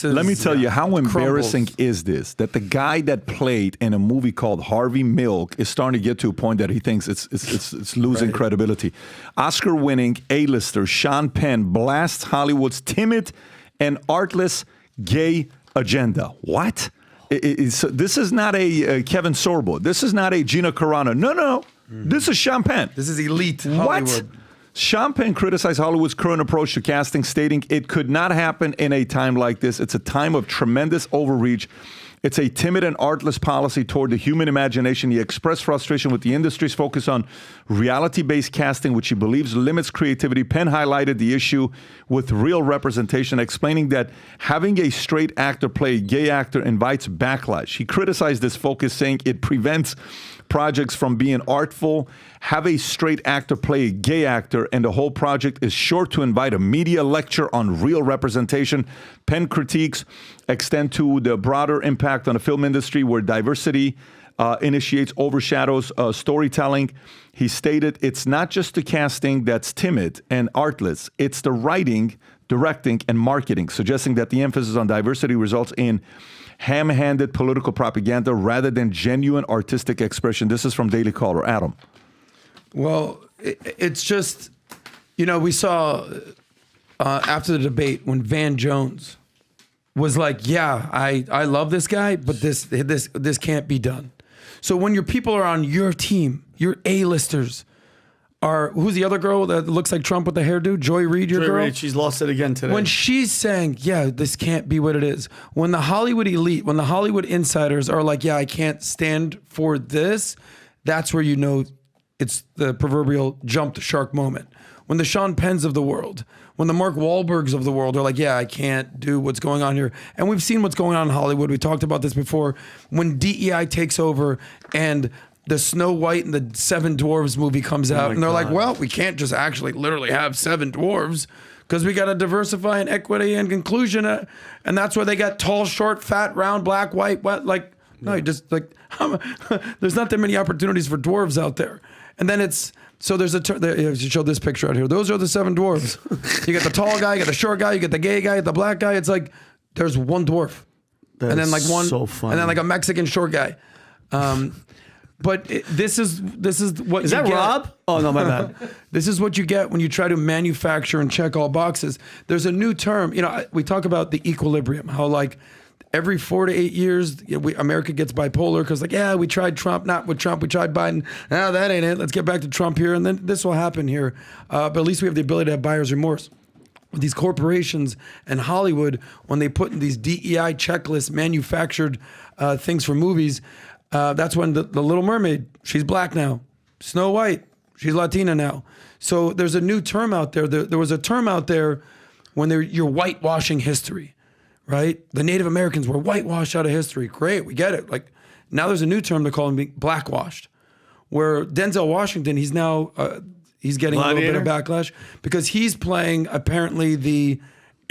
pieces. Let me tell you how embarrassing crumbles. is this, that the guy that played in a movie called Harvey Milk is starting to get to a point that he thinks it's losing credibility. Oscar-winning A-lister Sean Penn blasts Hollywood's timid and artless gay agenda. What? This is not a Kevin Sorbo. This is not a Gina Carano. No. This is Sean Penn. This is elite Hollywood. What? Sean Penn criticized Hollywood's current approach to casting, stating it could not happen in a time like this. It's a time of tremendous overreach. It's a timid and artless policy toward the human imagination. He expressed frustration with the industry's focus on reality-based casting, which he believes limits creativity. Penn highlighted the issue with real representation, explaining that having a straight actor play a gay actor invites backlash. He criticized this focus, saying it prevents projects from being artful. Have a straight actor play a gay actor, and the whole project is sure to invite a media lecture on real representation. Penn critiques extend to the broader impact on the film industry, where diversity initiates, overshadows storytelling. He stated, it's not just the casting that's timid and artless, it's the writing, directing, and marketing, suggesting that the emphasis on diversity results in ham-handed political propaganda rather than genuine artistic expression. This is from Daily Caller. Adam. Well, it's just, we saw after the debate when Van Jones was like, yeah, I love this guy, but this can't be done. So when your people are on your team, your A-listers who's the other girl that looks like Trump with the hairdo? Joy Reid, your girl? Reid, she's lost it again today. When she's saying, yeah, this can't be what it is. When the Hollywood elite, when the Hollywood insiders are like, yeah, I can't stand for this, that's where you know it's the proverbial jump the shark moment. When the Sean Penns of the world, when the Mark Wahlbergs of the world are like, yeah, I can't do what's going on here. And we've seen what's going on in Hollywood. We talked about this before. When DEI takes over and the Snow White and the Seven Dwarves movie comes out, and they're like, well, we can't just actually literally have seven dwarves because we got to diversify and equity and inclusion. And that's why they got tall, short, fat, round, black, white, what? Like, no, you just like, there's not that many opportunities for dwarves out there. And then so there's you show this picture out here. Those are the seven dwarves. You got the tall guy, you got the short guy, you got the gay guy, the black guy. It's like, there's one dwarf. And then like one, so funny. And then like a Mexican short guy. But this is what is you that get. Rob? Oh no, my bad. This is what you get when you try to manufacture and check all boxes. There's a new term. We talk about the equilibrium. How like every 4 to 8 years, America gets bipolar because like, yeah, we tried Trump, not with Trump. We tried Biden. No, that ain't it. Let's get back to Trump here, and then this will happen here. But at least we have the ability to have buyer's remorse. With these corporations and Hollywood, when they put in these DEI checklists, manufactured things for movies. That's when the Little Mermaid, she's black now. Snow White, she's Latina now. So there's a new term out there. There was a term out there when you're whitewashing history, right? The Native Americans were whitewashed out of history. Great, we get it. Like now there's a new term they're calling blackwashed, where Denzel Washington, he's now he's getting Gladiator? a little bit of backlash because he's playing apparently the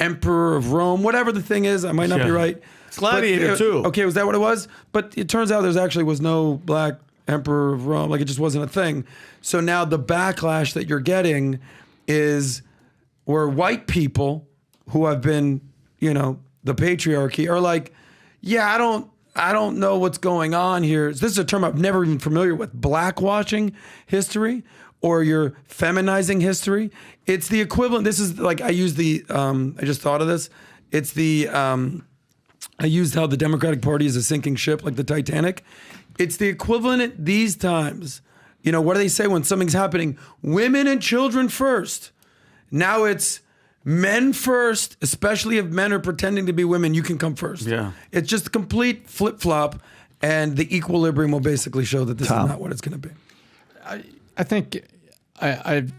Emperor of Rome, whatever the thing is. I might not be right. It's Gladiator too. Okay, was that what it was? But it turns out there was no black Emperor of Rome. Like it just wasn't a thing. So now the backlash that you're getting is where white people who have been, the patriarchy are like, yeah, I don't know what's going on here. This is a term I've never even familiar with. Blackwashing history, or you're feminizing history. It's the equivalent. This is like I just thought of this. It's the I used how the Democratic Party is a sinking ship like the Titanic. It's the equivalent at these times. What do they say when something's happening? Women and children first. Now it's men first, especially if men are pretending to be women, you can come first. Yeah. It's just a complete flip-flop, and the equilibrium will basically show that this is not what it's going to be. I think I've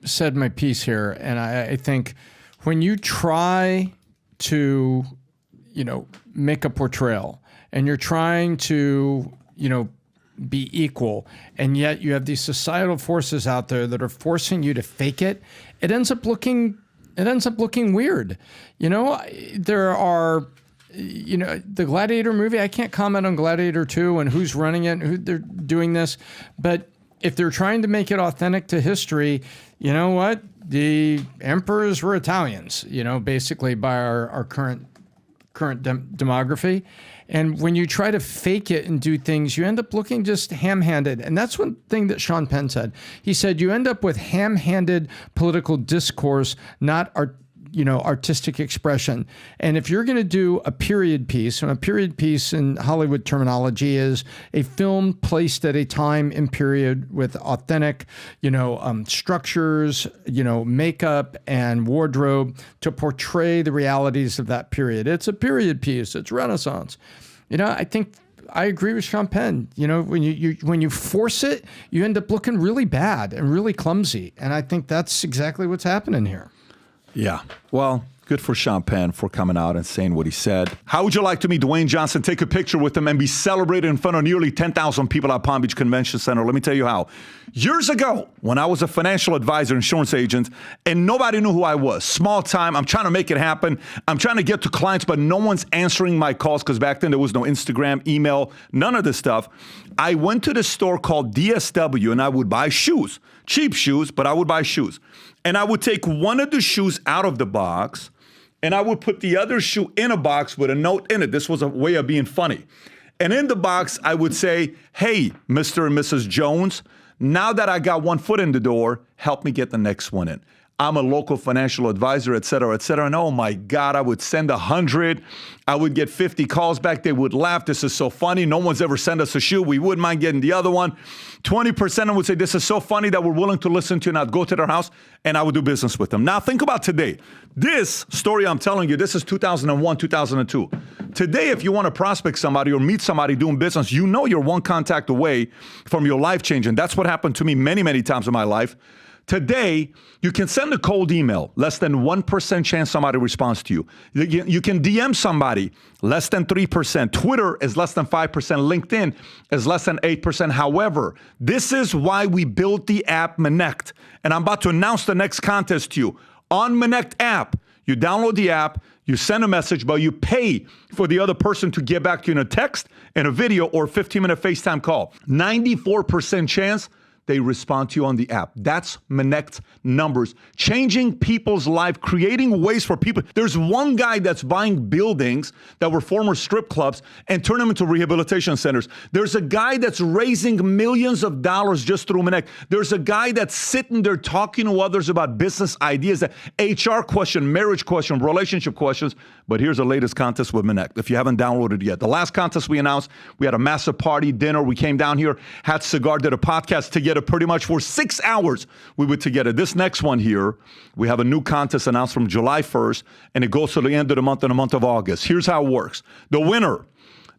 said my piece here, and I think when you try to make a portrayal and you're trying to, be equal, and yet you have these societal forces out there that are forcing you to fake it, it ends up looking weird. There are, the Gladiator movie, I can't comment on Gladiator 2 and who's running it and who they're doing this, but if they're trying to make it authentic to history, you know what? The emperors were Italians, basically by our current current demography. And when you try to fake it and do things, you end up looking just ham-handed. And that's one thing that Sean Penn said. He said, you end up with ham-handed political discourse, not artistic expression. And if you're going to do a period piece, and a period piece in Hollywood terminology is a film placed at a time and period with authentic, structures, makeup and wardrobe to portray the realities of that period. It's a period piece. It's Renaissance. I think I agree with Sean Penn. When you force it, you end up looking really bad and really clumsy. And I think that's exactly what's happening here. Yeah. Well, good for Sean Penn for coming out and saying what he said. How would you like to meet Dwayne Johnson, take a picture with him, and be celebrated in front of nearly 10,000 people at Palm Beach Convention Center? Let me tell you how. Years ago, when I was a financial advisor, insurance agent, and nobody knew who I was, small time, I'm trying to make it happen. I'm trying to get to clients, but no one's answering my calls because back then there was no Instagram, email, none of this stuff. I went to the store called DSW and I would buy shoes, cheap shoes, but I would buy shoes. And I would take one of the shoes out of the box and I would put the other shoe in a box with a note in it. This was a way of being funny. And in the box, I would say, hey, Mr. and Mrs. Jones, now that I got one foot in the door, help me get the next one in. I'm a local financial advisor, et cetera, et cetera. And oh my God, I would send 100. I would get 50 calls back. They would laugh. This is so funny. No one's ever sent us a shoe. We wouldn't mind getting the other one. 20% would say, this is so funny that we're willing to listen to you. And I'd go to their house and I would do business with them. Now think about today. This story I'm telling you, this is 2001, 2002. Today, if you want to prospect somebody or meet somebody doing business, you're one contact away from your life changing. That's what happened to me many, many times in my life. Today, you can send a cold email, less than 1% chance somebody responds to you. You can DM somebody, less than 3%. Twitter is less than 5%. LinkedIn is less than 8%. However, this is why we built the app Manect. And I'm about to announce the next contest to you. On Manect app, you download the app, you send a message, but you pay for the other person to get back to you in a text, in a video, or 15-minute FaceTime call. 94% chance they respond to you on the app. That's Manect's numbers. Changing people's life, creating ways for people. There's one guy that's buying buildings that were former strip clubs and turn them into rehabilitation centers. There's a guy that's raising millions of dollars just through Manect. There's a guy that's sitting there talking to others about business ideas, HR question, marriage question, relationship questions. But here's the latest contest with Manect, if you haven't downloaded it yet. The last contest we announced, we had a massive party, dinner. We came down here, had cigar, did a podcast together pretty much for 6 hours. We were together. This next one here, we have a new contest announced from July 1st, and it goes to the end of the month in the month of August. Here's how it works. The winner,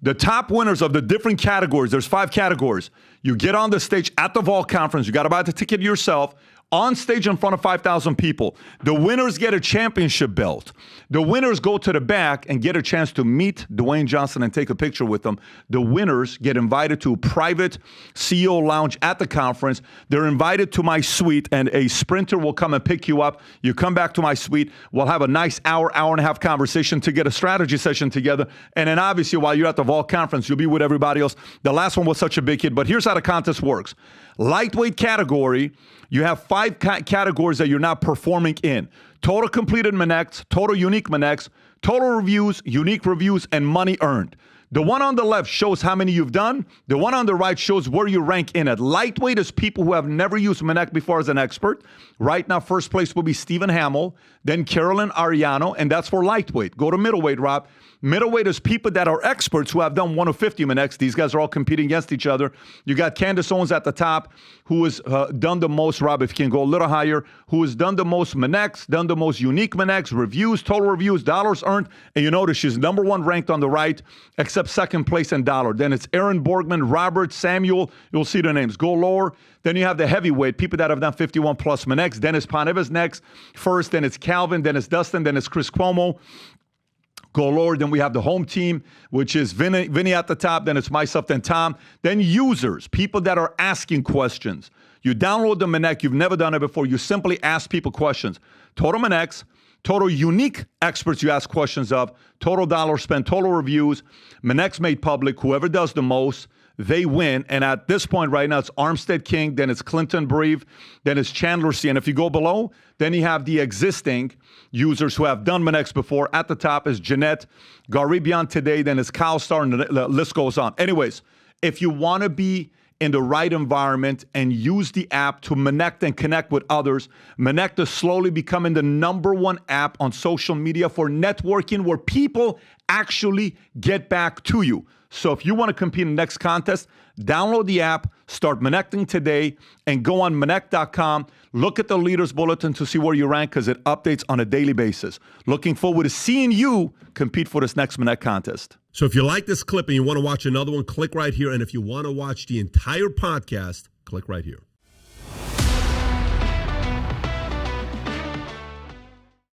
the top winners of the different categories, there's 5 categories. You get on the stage at the Vault Conference. You got to buy the ticket yourself. On stage in front of 5,000 people. The winners get a championship belt. The winners go to the back and get a chance to meet Dwayne Johnson and take a picture with him. The winners get invited to a private CEO lounge at the conference. They're invited to my suite, and a sprinter will come and pick you up. You come back to my suite. We'll have a nice hour and a half conversation to get a strategy session together. And then obviously, while you're at the Vault Conference, you'll be with everybody else. The last one was such a big hit, but here's how the contest works. Lightweight category, you have 5 categories that you're not performing in. Total completed Manects, total unique Manects, total reviews, unique reviews, and money earned. The one on the left shows how many you've done. The one on the right shows where you rank in it. Lightweight is people who have never used Manect before as an expert. Right now, first place will be Stephen Hamill, then Carolyn Ariano, and that's for lightweight. Go to middleweight, Rob. Middleweight is people that are experts who have done 1 of 50 Manects. These guys are all competing against each other. You got Candace Owens at the top, who has done the most, Rob, if you can go a little higher, who has done the most Manects, done the most unique Manects, reviews, total reviews, dollars earned. And you notice she's number 1 ranked on the right, except second place in dollar. Then it's Aaron Borgman, Robert, Samuel. You'll see the names. Go lower. Then you have the heavyweight, people that have done 51 plus Manects. Dennis Paneva's next. First, then it's Calvin, then it's Dustin, then it's Chris Cuomo. Go lower, then we have the home team, which is Vinny at the top, then it's myself, then Tom. Then users, people that are asking questions. You download the Manect, you've never done it before, you simply ask people questions. Total Manects, total unique experts you ask questions of, total dollar spent, total reviews, Manects made public, whoever does the most, they win. And at this point right now, it's Armstead King, then it's Clinton Breve, then it's Chandler C. And if you go below, then you have the existing users who have done Manect before. At the top is Jeanette, Garibian today, then it's Kyle Starr, and the list goes on. Anyways, if you want to be in the right environment and use the app to Manect and connect with others, Manect is slowly becoming the #1 app on social media for networking where people actually get back to you. So if you want to compete in the next contest, download the app, start Manecting today, and go on Manect.com. Look at the Leaders Bulletin to see where you rank because it updates on a daily basis. Looking forward to seeing you compete for this next Manect contest. So if you like this clip and you want to watch another one, click right here. And if you want to watch the entire podcast, click right here.